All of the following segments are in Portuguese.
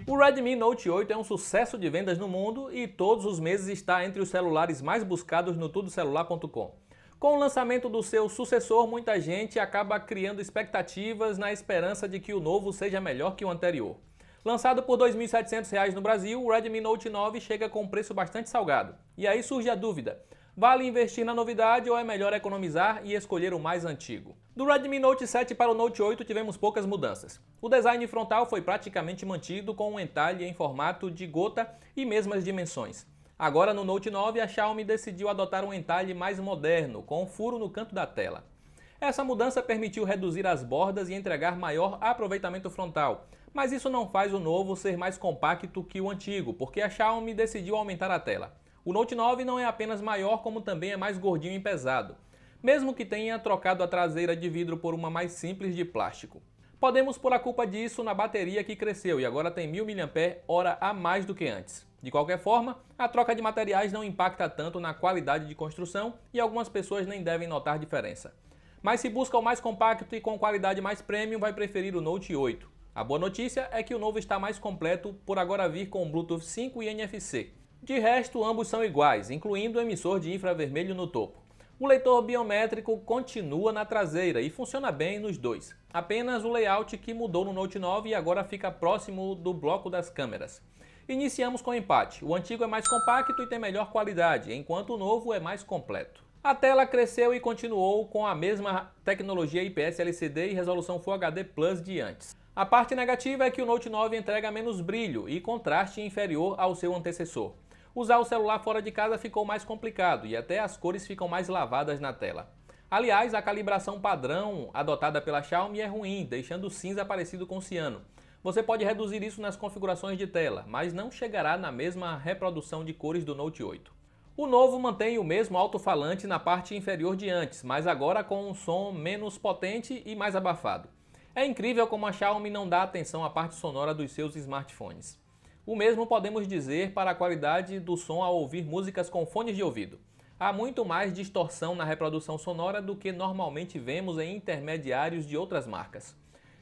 O Redmi Note 8 é um sucesso de vendas no mundo e todos os meses está entre os celulares mais buscados no tudocelular.com. Com o lançamento do seu sucessor, muita gente acaba criando expectativas na esperança de que o novo seja melhor que o anterior. Lançado por R$ 2.700 no Brasil, o Redmi Note 9 chega com um preço bastante salgado. E aí surge a dúvida: vale investir na novidade ou é melhor economizar e escolher o mais antigo? Do Redmi Note 7 para o Note 8 tivemos poucas mudanças. O design frontal foi praticamente mantido com um entalhe em formato de gota e mesmas dimensões. Agora no Note 9 a Xiaomi decidiu adotar um entalhe mais moderno, com um furo no canto da tela. Essa mudança permitiu reduzir as bordas e entregar maior aproveitamento frontal, mas isso não faz o novo ser mais compacto que o antigo, porque a Xiaomi decidiu aumentar a tela. O Note 9 não é apenas maior, como também é mais gordinho e pesado, mesmo que tenha trocado a traseira de vidro por uma mais simples de plástico. Podemos pôr a culpa disso na bateria que cresceu e agora tem 1000 mAh a mais do que antes. De qualquer forma, a troca de materiais não impacta tanto na qualidade de construção e algumas pessoas nem devem notar diferença. Mas se busca o mais compacto e com qualidade mais premium, vai preferir o Note 8. A boa notícia é que o novo está mais completo por agora vir com Bluetooth 5 e NFC. De resto, ambos são iguais, incluindo o emissor de infravermelho no topo. O leitor biométrico continua na traseira e funciona bem nos dois. Apenas o layout que mudou no Note 9 e agora fica próximo do bloco das câmeras. Iniciamos com empate. O antigo é mais compacto e tem melhor qualidade, enquanto o novo é mais completo. A tela cresceu e continuou com a mesma tecnologia IPS LCD e resolução Full HD Plus de antes. A parte negativa é que o Note 9 entrega menos brilho e contraste inferior ao seu antecessor. Usar o celular fora de casa ficou mais complicado e até as cores ficam mais lavadas na tela. Aliás, a calibração padrão adotada pela Xiaomi é ruim, deixando o cinza parecido com o ciano. Você pode reduzir isso nas configurações de tela, mas não chegará na mesma reprodução de cores do Note 8. O novo mantém o mesmo alto-falante na parte inferior de antes, mas agora com um som menos potente e mais abafado. É incrível como a Xiaomi não dá atenção à parte sonora dos seus smartphones. O mesmo podemos dizer para a qualidade do som ao ouvir músicas com fones de ouvido. Há muito mais distorção na reprodução sonora do que normalmente vemos em intermediários de outras marcas.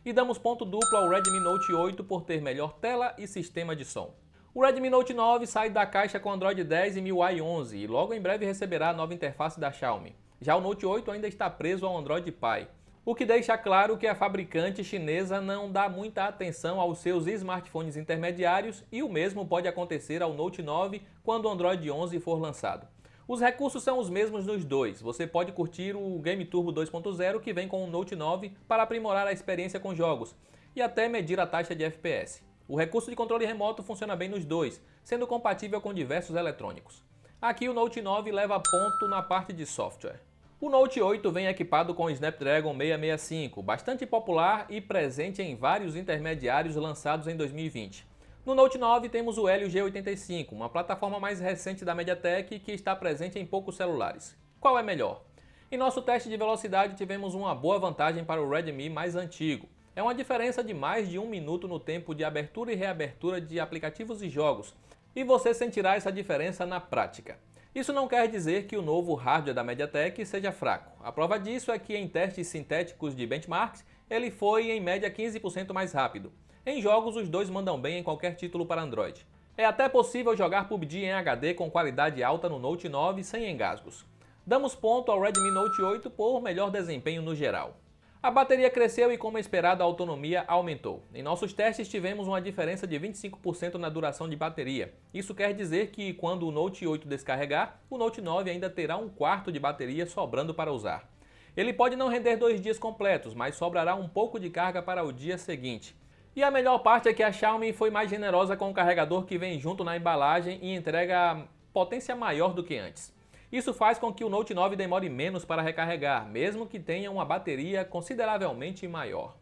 E damos ponto duplo ao Redmi Note 8 por ter melhor tela e sistema de som. O Redmi Note 9 sai da caixa com Android 10 e MIUI 11 e logo em breve receberá a nova interface da Xiaomi. Já o Note 8 ainda está preso ao Android Pie, o que deixa claro que a fabricante chinesa não dá muita atenção aos seus smartphones intermediários e o mesmo pode acontecer ao Note 9 quando o Android 11 for lançado. Os recursos são os mesmos nos dois. Você pode curtir o Game Turbo 2.0 que vem com o Note 9 para aprimorar a experiência com jogos e até medir a taxa de FPS. O recurso de controle remoto funciona bem nos dois, sendo compatível com diversos eletrônicos. Aqui o Note 9 leva ponto na parte de software. O Note 8 vem equipado com o Snapdragon 665, bastante popular e presente em vários intermediários lançados em 2020. No Note 9 temos o Helio G85, uma plataforma mais recente da MediaTek que está presente em poucos celulares. Qual é melhor? Em nosso teste de velocidade tivemos uma boa vantagem para o Redmi mais antigo. É uma diferença de mais de 1 minuto no tempo de abertura e reabertura de aplicativos e jogos, e você sentirá essa diferença na prática. Isso não quer dizer que o novo hardware da MediaTek seja fraco. A prova disso é que em testes sintéticos de benchmarks, ele foi em média 15% mais rápido. Em jogos, os dois mandam bem em qualquer título para Android. É até possível jogar PUBG em HD com qualidade alta no Note 9 sem engasgos. Damos ponto ao Redmi Note 8 por melhor desempenho no geral. A bateria cresceu e, como esperado, a autonomia aumentou. Em nossos testes tivemos uma diferença de 25% na duração de bateria. Isso quer dizer que quando o Note 8 descarregar, o Note 9 ainda terá um quarto de bateria sobrando para usar. Ele pode não render 2 dias completos, mas sobrará um pouco de carga para o dia seguinte. E a melhor parte é que a Xiaomi foi mais generosa com o carregador que vem junto na embalagem e entrega potência maior do que antes. Isso faz com que o Note 9 demore menos para recarregar, mesmo que tenha uma bateria consideravelmente maior.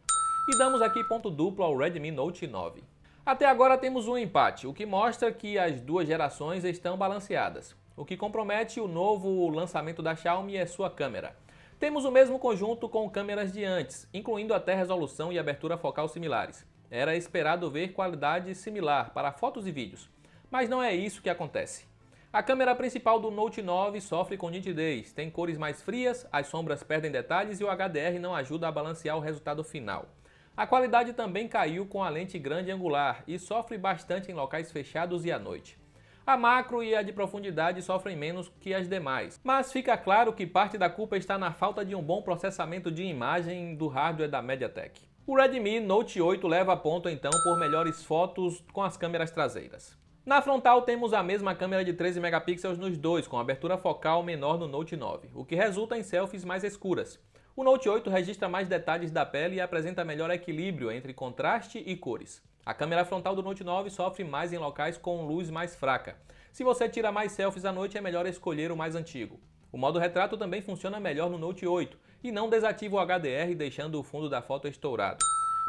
E damos aqui ponto duplo ao Redmi Note 9. Até agora temos um empate, o que mostra que as duas gerações estão balanceadas. O que compromete o novo lançamento da Xiaomi é sua câmera. Temos o mesmo conjunto com câmeras de antes, incluindo até resolução e abertura focal similares. Era esperado ver qualidade similar para fotos e vídeos, mas não é isso que acontece. A câmera principal do Note 9 sofre com nitidez, tem cores mais frias, as sombras perdem detalhes e o HDR não ajuda a balancear o resultado final. A qualidade também caiu com a lente grande angular e sofre bastante em locais fechados e à noite. A macro e a de profundidade sofrem menos que as demais, mas fica claro que parte da culpa está na falta de um bom processamento de imagem do hardware da MediaTek. O Redmi Note 8 leva ponto então por melhores fotos com as câmeras traseiras. Na frontal temos a mesma câmera de 13 megapixels nos dois, com abertura focal menor no Note 9, o que resulta em selfies mais escuras. O Note 8 registra mais detalhes da pele e apresenta melhor equilíbrio entre contraste e cores. A câmera frontal do Note 9 sofre mais em locais com luz mais fraca. Se você tira mais selfies à noite, é melhor escolher o mais antigo. O modo retrato também funciona melhor no Note 8 e não desativa o HDR, deixando o fundo da foto estourado.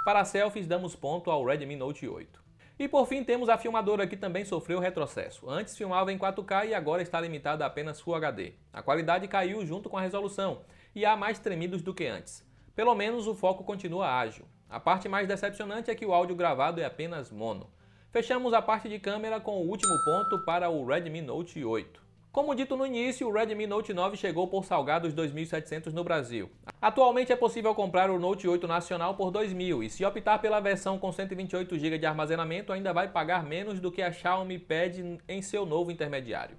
Para selfies, damos ponto ao Redmi Note 8. E por fim temos a filmadora, que também sofreu retrocesso. Antes filmava em 4K e agora está limitada a apenas Full HD. A qualidade caiu junto com a resolução e há mais tremidos do que antes. Pelo menos o foco continua ágil. A parte mais decepcionante é que o áudio gravado é apenas mono. Fechamos a parte de câmera com o último ponto para o Redmi Note 8. Como dito no início, o Redmi Note 9 chegou por salgados 2.700 no Brasil. Atualmente é possível comprar o Note 8 nacional por 2.000 e se optar pela versão com 128 GB de armazenamento ainda vai pagar menos do que a Xiaomi pede em seu novo intermediário.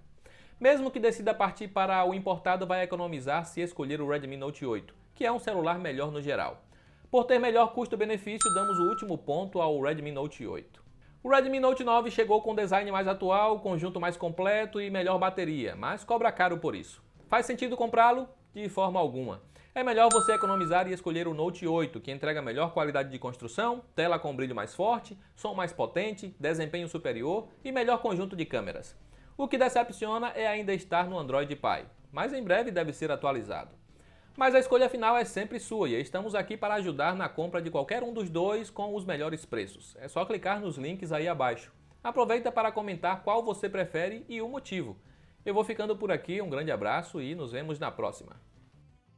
Mesmo que decida partir para o importado, vai economizar se escolher o Redmi Note 8, que é um celular melhor no geral. Por ter melhor custo-benefício, damos o último ponto ao Redmi Note 8. O Redmi Note 9 chegou com design mais atual, conjunto mais completo e melhor bateria, mas cobra caro por isso. Faz sentido comprá-lo? De forma alguma. É melhor você economizar e escolher o Note 8, que entrega melhor qualidade de construção, tela com brilho mais forte, som mais potente, desempenho superior e melhor conjunto de câmeras. O que decepciona é ainda estar no Android Pie, mas em breve deve ser atualizado. Mas a escolha final é sempre sua e estamos aqui para ajudar na compra de qualquer um dos dois com os melhores preços. É só clicar nos links aí abaixo. Aproveita para comentar qual você prefere e o motivo. Eu vou ficando por aqui, um grande abraço e nos vemos na próxima.